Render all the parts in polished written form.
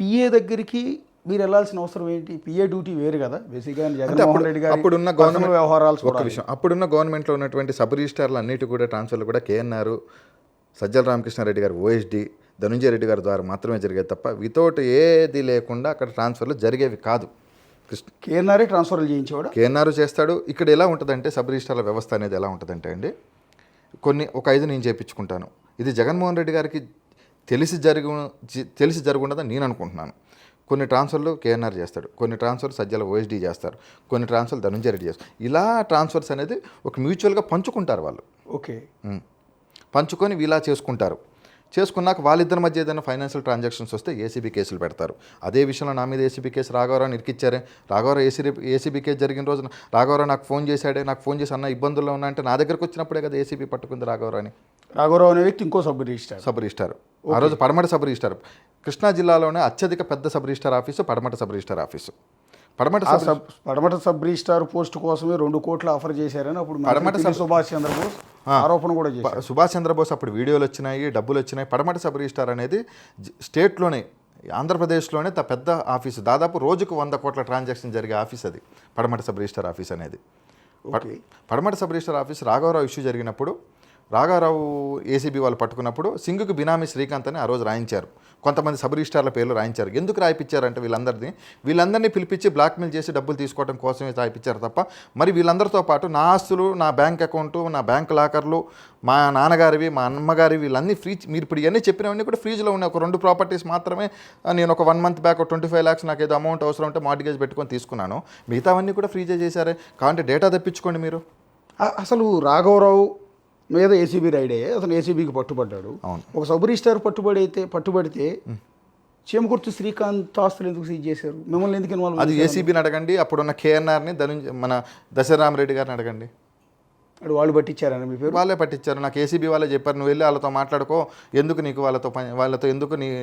PA దగ్గరికి మీరు వెళ్ళాల్సిన అవసరం ఏంటి? పిఏ డ్యూటీ వేరు కదా బేసిక్గా. జగన్మోహన్ రెడ్డి గారు అప్పుడున్న గవర్నమెంట్ వ్యవహారాలు ఒక విషయం, అప్పుడున్న గవర్నమెంట్లో ఉన్నటువంటి సబ్ రిజిస్టార్లు అన్నిటి కూడా ట్రాన్స్ఫర్లు కూడా కేఎన్ఆర్, సజ్జల రామకృష్ణారెడ్డి గారు ఓఎస్డి, ధనుంజయ రెడ్డి గారి ద్వారా మాత్రమే జరిగేది తప్ప వితౌట్ ఏది లేకుండా అక్కడ ట్రాన్స్ఫర్లు జరిగేవి కాదు. కేఎన్ఆర్ఏ ట్రాన్స్ఫర్లు చేయించేవాడు. కేఎన్ఆర్ చేస్తాడు. ఇక్కడ ఎలా ఉంటుందంటే సబ్ రిజిస్టార్ల వ్యవస్థ అనేది ఎలా ఉంటుందంటే అండి, ఒక 5 నేను చేయించుకుంటాను. ఇది జగన్మోహన్ రెడ్డి గారికి తెలిసి జరుగుండదని నేను అనుకుంటున్నాను. కొన్ని ట్రాన్స్ఫర్లు కేఎన్ఆర్ చేస్తాడు, కొన్ని ట్రాన్స్ఫర్ సజ్జల ఓఎస్డీ చేస్తారు, కొన్ని ట్రాన్స్ఫర్లు ధనుంజయ రెడ్డి చేస్తారు. ఇలా ట్రాన్స్ఫర్స్ అనేది ఒక మ్యూచువల్గా పంచుకుంటారు వాళ్ళు. ఓకే, పంచుకొని ఇలా చేసుకున్నాక వాళ్ళిద్దరి మధ్య ఏదైనా ఫైనాన్షియల్ ట్రాన్సాక్షన్స్ వస్తే ఏసీబీ కేసులు పెడతారు. అదే విషయంలో నా మీద ఏసీబీ కేసు రాఘవరావు ఇరికిచ్చారే. రాఘవరావు ఏసీబీ కేసు జరిగిన రోజున రాఘవరావు నాకు ఫోన్ చేసి అన్న ఇబ్బందుల్లో ఉన్నా అంటే నా దగ్గరకు వచ్చినప్పుడే కదా ఏసీబీ పట్టుకుంది రాఘవరావు అనే వ్యక్తి ఇంకో సబ్ రిజిస్టార్. ఆ రోజు పడమట సబ్ రిజిస్టార్. కృష్ణా జిల్లాలోనే అత్యధిక పెద్ద sub registrar office Padamata sub registrar office. Padamata sub registrar post కోసమే 2 కోట్లు ఆఫర్ చేశారని అప్పుడు పడమట సుభాష్ చంద్రబోస్ ఆరోపణ కూడా చేశారు. సుభాష్ చంద్రబోస్ అప్పుడు వీడియోలు వచ్చినాయి, డబ్బులు వచ్చినాయి. పడమట సబ్ రిజిస్టార్ అనేది స్టేట్లోనే, ఆంధ్రప్రదేశ్లోనే పెద్ద ఆఫీసు. దాదాపు రోజుకు 100 కోట్ల ట్రాన్సాక్షన్ జరిగే ఆఫీస్ అది పడమట సబ్ రిజిస్టార్ ఆఫీస్ అనేది. పడమట సబ్ రిజిస్టార్ ఆఫీస్ రాఘవరావు ఇష్యూ జరిగినప్పుడు, రాఘవరావు ఏసీబీ వాళ్ళు పట్టుకున్నప్పుడు సింగుకి బినామీ శ్రీకాంత్ అని ఆ రోజు రాయించారు. కొంతమంది సబ్ రిజిస్టార్ల పేర్లు రాయించారు. ఎందుకు రాయిపించారంటే వీళ్ళందరినీ పిలిపించి బ్లాక్మెయిల్ చేసి డబ్బులు తీసుకోవడం కోసమే రాయిపించారు తప్ప మరి వీళ్ళందరితో పాటు నా ఆస్తులు, నా బ్యాంక్ అకౌంటు, నా బ్యాంక్ లాకర్లు, మా నాన్నగారివి, మా అమ్మగారివి, వీళ్ళన్నీ మీరు ఇప్పుడు ఇవన్నీ చెప్పినవన్నీ కూడా ఫ్రీజ్లో ఉన్నాయి. ఒక 2 ప్రాపర్టీస్ మాత్రమే నేను ఒక 1 మంత్ బ్యాక్ 25 lakhs నాకు ఏదో అమౌంట్ అవసరం ఉంటే మార్టిగేజ్ పెట్టుకొని తీసుకున్నాను. మిగతావన్నీ కూడా ఫ్రీజే చేశారే. కాబట్టి డేటా తెప్పించుకోండి మీరు. అసలు రాఘవరావు మీద ఏసీబీ రైడ్ అయ్యే అతను ఏసీబీకి పట్టుబడ్డాడు. ఒక సబ్ రిజిస్టార్ పట్టుబడితే చీమకుర్తి శ్రీకాంత్ ఆస్తులు ఎందుకు సీజ్ చేశారు? మిమ్మల్ని ఎందుకు ఇన్వాల్వ్? అది ఏసీబీని అడగండి, అప్పుడున్న కేఎన్ఆర్ని మన దశరామరెడ్డి గారిని అడగండి. వాళ్ళు పట్టించారని మీ పేరు? వాళ్ళే పట్టించారు. నాకు ఏసీబీ వాళ్ళే చెప్పారు, నువ్వు వెళ్ళి వాళ్ళతో మాట్లాడుకో, ఎందుకు నీకు వాళ్ళతో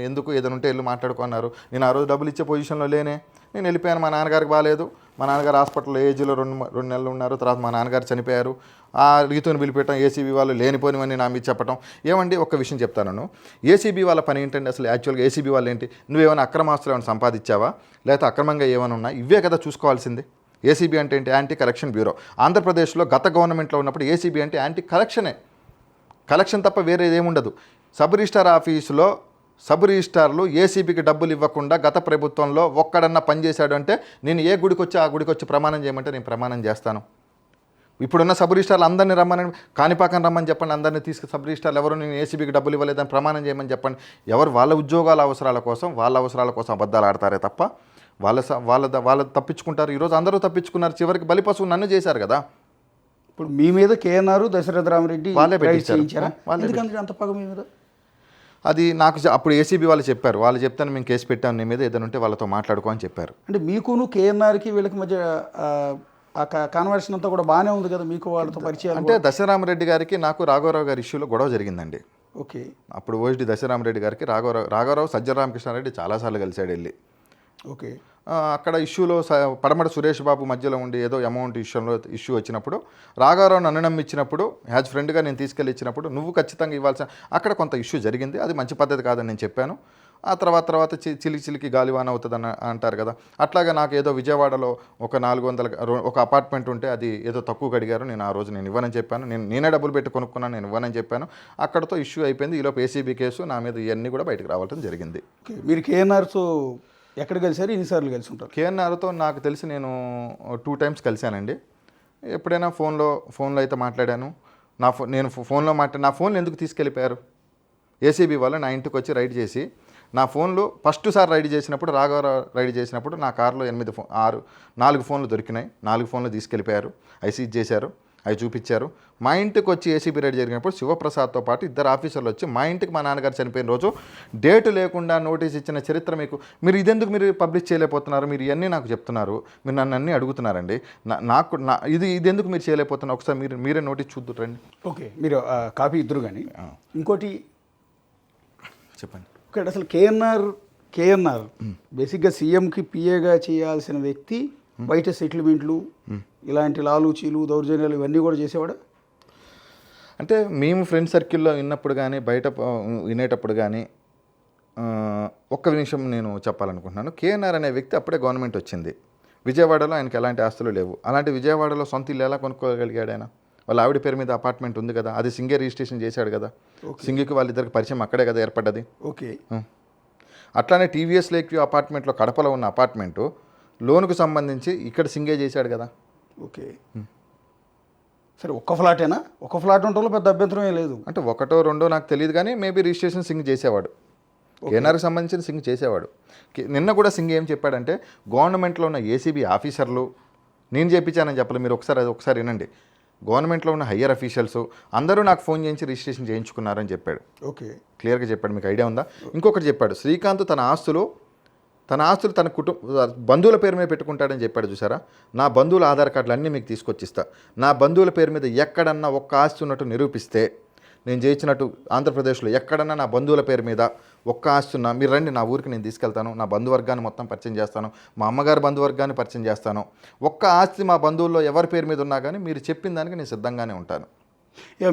ఎందుకు ఏదైనా ఉంటే వెళ్ళి మాట్లాడుకో అన్నారు. నేను ఆ రోజు డబ్బులు ఇచ్చే పొజిషన్లో లేనే. నేను వెళ్ళిపోయాను. మా నాన్నగారికి బాగాలేదు, మా నాన్నగారు హాస్పిటల్లో ఏజ్లో 2 నెలలు ఉన్నారు. తర్వాత మా నాన్నగారు చనిపోయారు. ఆ రీతుని పిలిపెట్టడం, ఏసీబీ వాళ్ళు లేనిపోనివన్నీ నా మీద చెప్పడం. ఏమండి ఒక్క విషయం చెప్తాను, ఏసీబీ వాళ్ళ పని ఏంటంటే అసలు యాక్చువల్గా ఏసీబీ వాళ్ళు ఏంటి? నువ్వేమైనా అక్రమాస్తులు ఏమైనా సంపాదించావా, లేకపోతే అక్రమంగా ఏమైనా ఉన్నా, ఇవే కదా చూసుకోవాల్సింది. ఏసీబీ అంటే ఏంటి? Anti corruption bureau. ఆంధ్రప్రదేశ్లో గత గవర్నమెంట్లో ఉన్నప్పుడు ఏసీబీ అంటే యాంటీ కలెక్షన్ తప్ప వేరేది ఏముండదు. సబ్ రిజిస్టార్ ఆఫీసులో సబ్ రిజిస్టార్లు ఏసీబీకి డబ్బులు ఇవ్వకుండా గత ప్రభుత్వంలో ఒక్కడన్నా పనిచేశాడు అంటే నేను ఏ గుడికి వచ్చి ఆ గుడికి వచ్చి ప్రమాణం చేయమంటే నేను ప్రమాణం చేస్తాను. ఇప్పుడున్న సబ్ రిజిస్టార్లు అందరినీ రమ్మని, కాణిపాకం రమ్మని చెప్పండి, అందరినీ సబ్ రిజిస్టార్లు ఎవరు నేను ఏసీబీకి డబ్బులు ఇవ్వలేదని ప్రమాణం చేయమని చెప్పండి. ఎవరు వాళ్ళ ఉద్యోగాల అవసరాల కోసం అబద్ధాలు ఆడతారే తప్ప వాళ్ళ తప్పించుకుంటారు. ఈరోజు అందరూ తప్పించుకున్నారు. చివరికి బలిపశువు నన్ను చేశారు కదా. ఇప్పుడు మీ మీద కేఎన్ఆర్, దశరథ రామరెడ్డి వాళ్ళే పెట్టించారు. అంత పగ మీ మీద? అది నాకు అప్పుడు ఏసీబీ వాళ్ళు చెప్పారు. వాళ్ళు చెప్తాను మేము కేసు పెట్టాను నీ మీద, ఏదైనా ఉంటే వాళ్ళతో మాట్లాడుకో అని చెప్పారు. అంటే మీకును కేఎన్ఆర్కి వీళ్ళకి మధ్య ఆ కాన్వర్సేషన్ అంతా కూడా బాగానే ఉంది కదా, మీకు వాళ్ళతో పరిచయం? అంటే దశరామరెడ్డి గారికి నాకు రాఘవరావు గారి ఇష్యూలో గొడవ జరిగిందండి. ఓకే. అప్పుడు ఓఎస్డి దశరామరెడ్డి గారికి రాఘవరావు సజ్జల రామకృష్ణారెడ్డి చాలాసార్లు కలిశాడు వెళ్ళి. ఓకే. అక్కడ ఇష్యూలో పడమట సురేష్ బాబు మధ్యలో ఉండి ఏదో అమౌంట్ ఇష్యూ వచ్చినప్పుడు రాఘవరావు నన్ను నమ్మిచ్చినప్పుడు, యాజ్ ఫ్రెండ్గా నేను తీసుకెళ్ళి ఇచ్చినప్పుడు నువ్వు ఖచ్చితంగా ఇవ్వాల్సిన, అక్కడ కొంత ఇష్యూ జరిగింది. అది మంచి పద్ధతి కాదని నేను చెప్పాను. ఆ తర్వాత చిలికి గాలివాన అవుతుందని అంటారు కదా, అట్లాగా నాకు ఏదో విజయవాడలో ఒక 400 ఒక అపార్ట్మెంట్ ఉంటే అది ఏదో తక్కువ అడిగారు. నేను ఆ రోజు నేను ఇవ్వనని చెప్పాను. నేనే డబ్బులు పెట్టి కొనుక్కున్నాను, నేను ఇవ్వనని చెప్పాను. అక్కడతో ఇష్యూ అయిపోయింది. ఈలోపు ఏసీబీ కేసు నా మీద ఇవన్నీ కూడా బయటకు రావడం జరిగింది. మీరు కేఎన్ఆర్తో ఎక్కడ కలిసారు, ఎన్నిసార్లు కలిసి ఉంటారు? కేఎన్ఆర్తో నాకు తెలిసి నేను 2 times కలిశానండి. ఎప్పుడైనా ఫోన్లో అయితే మాట్లాడాను. నేను ఫోన్లో నా ఫోన్లో ఎందుకు తీసుకెళ్ళిపోయారు? ఏసీబీ వాళ్ళు నా ఇంటికి వచ్చి రైడ్ చేసి నా ఫోన్లో ఫస్ట్ సారి రైడ్ చేసినప్పుడు, రాఘవరావు రైడ్ చేసినప్పుడు నా కార్లో 4 ఫోన్లు దొరికినాయి. 4 ఫోన్లు తీసుకెళ్ళిపోయారు. అవి సీజ్ చేశారు, అవి చూపించారు. మా ఇంటికి వచ్చి ఏసీబీ రైడ్ జరిగినప్పుడు శివప్రసాద్తో పాటు 2 ఆఫీసర్లు వచ్చి మా ఇంటికి మా నాన్నగారు చనిపోయిన రోజు డేటు లేకుండా నోటీస్ ఇచ్చిన చరిత్ర మీరు ఇదెందుకు మీరు పబ్లిష్ చేయలేకపోతున్నారు? మీరు ఇవన్నీ నాకు చెప్తున్నారు, మీరు నన్ను అన్నీ అడుగుతున్నారండి. ఇది ఎందుకు మీరు చేయలేకపోతున్నారు? ఒకసారి మీరే నోటీస్ చూద్దురండి. ఓకే, మీరు కాపీ ఇద్దరు. కానీ ఇంకోటి చెప్పండి. ఒకటి, అసలు కేఎన్ఆర్ బేసిక్గా సీఎంకి పిఏగా చేయాల్సిన వ్యక్తి బయట సెటిల్మెంట్లు, ఇలాంటి లాలూచీలు, దౌర్జన్యాలు ఇవన్నీ కూడా చేసేవాడు. అంటే మేము ఫ్రెండ్ సర్కిల్లో విన్నప్పుడు కానీ, బయట వినేటప్పుడు కానీ ఒక్క నిమిషం నేను చెప్పాలనుకుంటున్నాను. కేఎన్ఆర్ అనే వ్యక్తి అప్పుడే గవర్నమెంట్ వచ్చింది. విజయవాడలో ఆయనకి ఎలాంటి ఆస్తులు లేవు. అలాంటి విజయవాడలో సొంత ఇల్లు ఎలా కొనుక్కోగలిగాడు ఆయన? వాళ్ళ ఆవిడ పేరు మీద అపార్ట్మెంట్ ఉంది కదా, అది సింగే రిజిస్ట్రేషన్ చేశాడు కదా. సింగికి వాళ్ళిద్దరికి పరిచయం అక్కడే కదా ఏర్పడ్డది. ఓకే. అట్లానే టీవీఎస్ లేక్ వ్యూ అపార్ట్మెంట్లో కడపలో ఉన్న అపార్ట్మెంటు లోనుకు సంబంధించి ఇక్కడ సింగే చేశాడు కదా. ఓకే. సరే, ఒక్క ఫ్లాటేనా? ఒక ఫ్లాట్ ఉండటంలో పెద్ద అభ్యంతరమే లేదు. అంటే ఒకటో రెండో నాకు తెలియదు కానీ మేబీ రిజిస్ట్రేషన్ సింగ్ చేసేవాడు. కేఎన్ఆర్కి సంబంధించిన సింగ్ చేసేవాడు. నిన్న కూడా సింగ్ ఏం చెప్పాడంటే, గవర్నమెంట్లో ఉన్న ఏసీబీ ఆఫీసర్లు, నేను చేయించానని చెప్పలేదు, మీరు ఒకసారి వినండి. గవర్నమెంట్లో ఉన్న హయ్యర్ అఫీషియల్స్ అందరూ నాకు ఫోన్ చేయించి రిజిస్ట్రేషన్ చేయించుకున్నారని చెప్పాడు. ఓకే. క్లియర్గా చెప్పాడు. మీకు ఐడియా ఉందా? ఇంకొకటి చెప్పాడు, శ్రీకాంత్ తన ఆస్తులు తన బంధువుల పేరు మీద పెట్టుకుంటాడని చెప్పాడు. చూసారా, నా బంధువుల ఆధార్ కార్డులు అన్నీ మీకు తీసుకొచ్చిస్తా, నా బంధువుల పేరు మీద ఎక్కడన్నా ఒక్క ఆస్తి ఉన్నట్టు నిరూపిస్తే, నేను చేయించినట్టు ఆంధ్రప్రదేశ్లో ఎక్కడన్నా నా బంధువుల పేరు మీద ఒక్క ఆస్తి ఉన్నా మీరు రండి, నా ఊరికి నేను తీసుకెళ్తాను, నా బంధువర్గాన్ని మొత్తం పరిచయం చేస్తాను, మా అమ్మగారి బంధువర్గాన్ని పరిచయం చేస్తాను, ఒక్క ఆస్తి మా బంధువుల్లో ఎవరి పేరు మీద ఉన్నా కానీ మీరు చెప్పిన దానికి నేను సిద్ధంగానే ఉంటాను.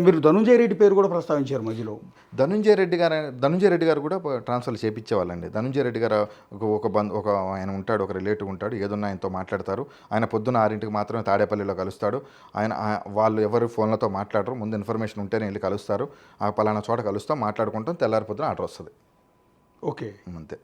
మీరు ధనుంజయ రెడ్డి పేరు కూడా ప్రస్తావించారు మధ్యలో. ధనుంజయ రెడ్డి గారు కూడా ట్రాన్స్ఫర్లు చేయించేవాళ్ళండి. ధనుంజయ రెడ్డి గారు ఒక ఆయన ఉంటాడు, ఒక రిలేటివ్ ఉంటాడు, ఏదన్నా ఆయనతో మాట్లాడతారు. ఆయన పొద్దున్న 6ంటికి మాత్రమే తాడేపల్లిలో కలుస్తాడు. వాళ్ళు ఎవరు ఫోన్లతో మాట్లాడరు, ముందు ఇన్ఫర్మేషన్ ఉంటేనే వెళ్ళి కలుస్తారు. ఆ పలానా చోట కలుస్తాం, మాట్లాడుకుంటాం, తెల్లారి పొద్దున ఆర్డర్ వస్తుంది. ఓకే, అంతే.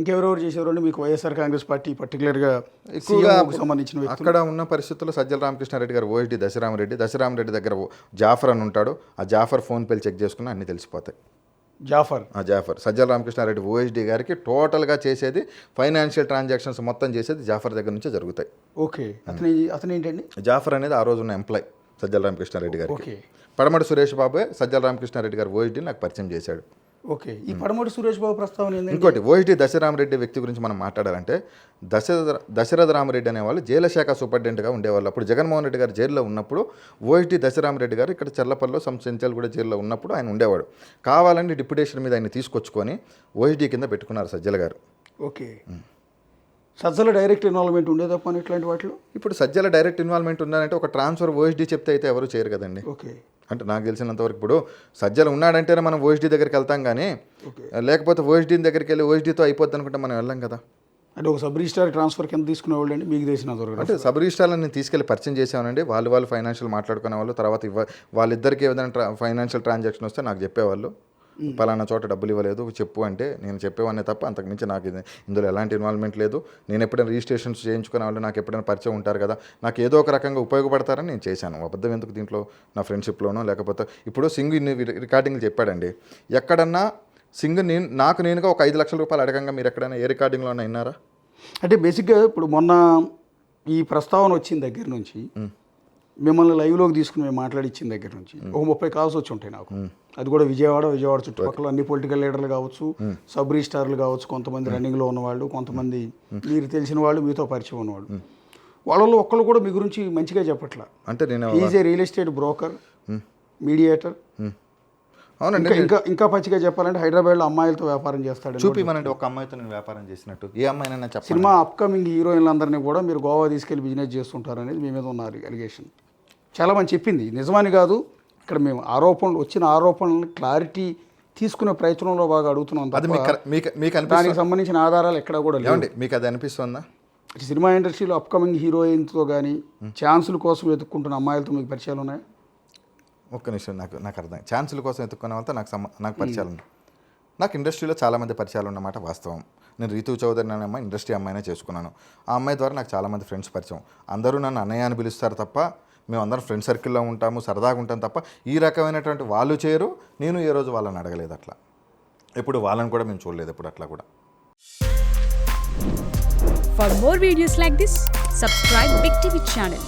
ఇంకెవరెవరు చేసేవారండి మీకు వైఎస్ఆర్ కాంగ్రెస్ పార్టీ పర్టికులర్గా ఎక్కువగా సంబంధించిన? అక్కడ ఉన్న పరిస్థితుల్లో సజ్జల రామకృష్ణారెడ్డి గారు, ఓఎస్డీ దశరామరెడ్డి దగ్గర జాఫర్ అని ఉంటాడు. ఆ జాఫర్ ఫోన్ పేలు చెక్ చేసుకుని అన్నీ తెలిసిపోతాయి. జాఫర్ సజ్జల రామకృష్ణారెడ్డి ఓఎస్డీ గారికి టోటల్గా చేసేది, ఫైనాన్షియల్ ట్రాన్సాక్షన్స్ మొత్తం చేసేది జాఫర్ దగ్గర నుంచే జరుగుతాయి. ఓకే. అతను ఏంటండి? జాఫర్ అనేది ఆ రోజు ఉన్న ఎంప్లాయ్ సజ్జల రామకృష్ణారెడ్డి గారికి. ఓకే. పడమటి సురేష్ బాబే సజ్జల రామకృష్ణారెడ్డి గారు ఓఎస్డీ నాకు పరిచయం చేశాడు. ఓకే. ఈ పడమటి సురేష్ బాబు ప్రస్తావన ఏంటంటే, ఇంకోటి ఓఎస్డీ దశరామరెడ్డి వ్యక్తి గురించి మనం మాట్లాడాలంటే, దశరథ రామరెడ్డి అనేవాళ్ళు జైలు శాఖ సూపరింటెండెంట్గా ఉండేవాళ్ళు. అప్పుడు జగన్మోహన్ రెడ్డి గారు జైల్లో ఉన్నప్పుడు ఓఎస్డీ దశరామరెడ్డి గారు ఇక్కడ చెల్లపల్లిలో సెంచల్గూడ జైల్లో ఉన్నప్పుడు ఆయన ఉండేవాడు. కావాలని డిప్యుటేషన్ మీద ఆయన తీసుకొచ్చుకొని ఓఎస్డీ కింద పెట్టుకున్నారు సజ్జల గారు. ఓకే. సజ్జల డైరెక్ట్ ఇన్వాల్వ్మెంట్ ఉండేదా పని ఇట్లాంటి వాటిలో? ఇప్పుడు సజ్జల డైరెక్ట్ ఇన్వాల్వ్మెంట్ ఉందంటే ఒక ట్రాన్స్ఫర్ ఓఎస్డీ చెప్తే అయితే ఎవరు చేయరు కదండి. ఓకే. అంటే నాకు తెలిసినంతవరకు ఇప్పుడు సజ్జల ఉన్నాడంటేనే మనం ఓఎస్డీ దగ్గరికి వెళ్తాం కానీ, లేకపోతే ఓఎస్డీ దగ్గరికి వెళ్ళి ఓఎస్డీతో అయిపోద్ది అనుకుంటే మనం వెళ్ళాం కదా. అంటే ఒక సబ్ రిజిస్ట్రార్ ట్రాన్స్ఫర్ కింద తీసుకునేవాళ్ళు అండి మీకు తెలిసినంతవరకు? అంటే సబ్ రిజిస్ట్రార్లను నేను తీసుకెళ్ళి పరిచయం చేసానండి. వాళ్ళు ఫైనాన్షియల్ మాట్లాడుకునే వాళ్ళు. తర్వాత వాళ్ళిద్దరికి ఏదైనా ఫైనాన్షియల్ ట్రాన్సాక్షన్ వస్తే నాకు చెప్పేవాళ్ళు, పలానా చోట డబ్బులు ఇవ్వలేదు చెప్పు అంటే నేను చెప్పేవాడినే తప్ప అంతకుమించి నాకు ఇందులో ఎలాంటి ఇన్వాల్వ్మెంట్ లేదు. నేను ఎప్పుడైనా రిజిస్ట్రేషన్స్ చేయించుకునే వాళ్ళు నాకు ఎప్పుడైనా పరిచయం ఉంటారు కదా, నాకు ఏదో ఒక రకంగా ఉపయోగపడతారని నేను చేశాను. అబద్ధం ఎందుకు దీంట్లో? నా ఫ్రెండ్షిప్లోనో లేకపోతే ఇప్పుడు సింగ్ ఇన్ని రికార్డింగ్లు చెప్పాడండి. ఎక్కడన్నా సింగ్ నేనుగా ఒక 5 లక్షల రూపాయలు అడగంగా మీరు ఎక్కడైనా ఏ రికార్డింగ్లో అన్నా విన్నారా? అంటే బేసిక్గా ఇప్పుడు మొన్న ఈ ప్రస్తావన వచ్చిన దగ్గర నుంచి, మిమ్మల్ని లైవ్లోకి తీసుకుని మేము మాట్లాడిచ్చిన దగ్గర నుంచి ఒక 30 కాల్స్ వచ్చి ఉంటాయి నాకు. అది కూడా విజయవాడ చుట్టుపక్కల అన్ని పొలిటికల్ లీడర్లు కావచ్చు, సబ్ రిజిస్టార్లు కావచ్చు, కొంతమంది రన్నింగ్లో ఉన్నవాళ్ళు, కొంతమంది మీరు తెలిసిన వాళ్ళు, మీతో పరిచయం ఉన్నవాళ్ళు. వాళ్ళలో ఒక్కళ్ళు కూడా మీ గురించి మంచిగా చెప్పట్లా. అంటే నేను is a real estate broker, mediator. అవునండి. ఇంకా పచ్చిగా చెప్పాలంటే హైదరాబాద్లో అమ్మాయిలతో వ్యాపారం చేస్తాడు. చూపిమనండి ఒక అమ్మాయితో నేను వ్యాపారం చేసినట్టు. ఏ అమ్మాయినైనా చెప్పండి. సినిమా అప్కమింగ్ హీరోయిన్లందరినీ కూడా మీరు గోవా తీసుకెళ్లి బిజినెస్ చేస్తుంటారు అనేది మీ మీద ఉన్న అలిగేషన్. చాలా మంది చెప్పింది, నిజమని కాదు. ఇక్కడ మేము వచ్చిన ఆరోపణలను క్లారిటీ తీసుకునే ప్రయత్నంలో బాగా అడుగుతున్నాం. దానికి సంబంధించిన ఆధారాలు ఎక్కడ కూడా లేవండి. మీకు అది అనిపిస్తుందా? సినిమా ఇండస్ట్రీలో అప్కమింగ్ హీరోయిన్స్తో కానీ ఛాన్సుల కోసం వెతుక్కుంటున్న అమ్మాయిలతో మీకు పరిచయాలు ఉన్నాయా? ఒక్క నిమిషం, నాకు అర్థం. ఛాన్సుల కోసం వెతుక్కున్న వాళ్ళతో నాకు పరిచయాలు ఉన్నాయి. నాకు ఇండస్ట్రీలో చాలామంది పరిచయాలు ఉన్నమాట వాస్తవం. నేను రీతు చౌదరి అనే అమ్మాయి ఇండస్ట్రీ అమ్మాయినే చేసుకున్నాను. ఆ అమ్మాయి ద్వారా నాకు చాలామంది ఫ్రెండ్స్ పరిచయం. అందరూ నన్ను అన్నయ్య అని పిలుస్తారు తప్ప, మేము అందరం ఫ్రెండ్ సర్కిల్లో ఉంటాము, సరదాగా ఉంటాం తప్ప ఈ రకమైనటువంటి వాళ్ళు చేయరు. నేను ఏ రోజు వాళ్ళని అడగలేదు అట్లా. ఎప్పుడు వాళ్ళని కూడా మేము చూడలేదు ఎప్పుడు అట్లా కూడా. For more videos like this, subscribe Big TV channel.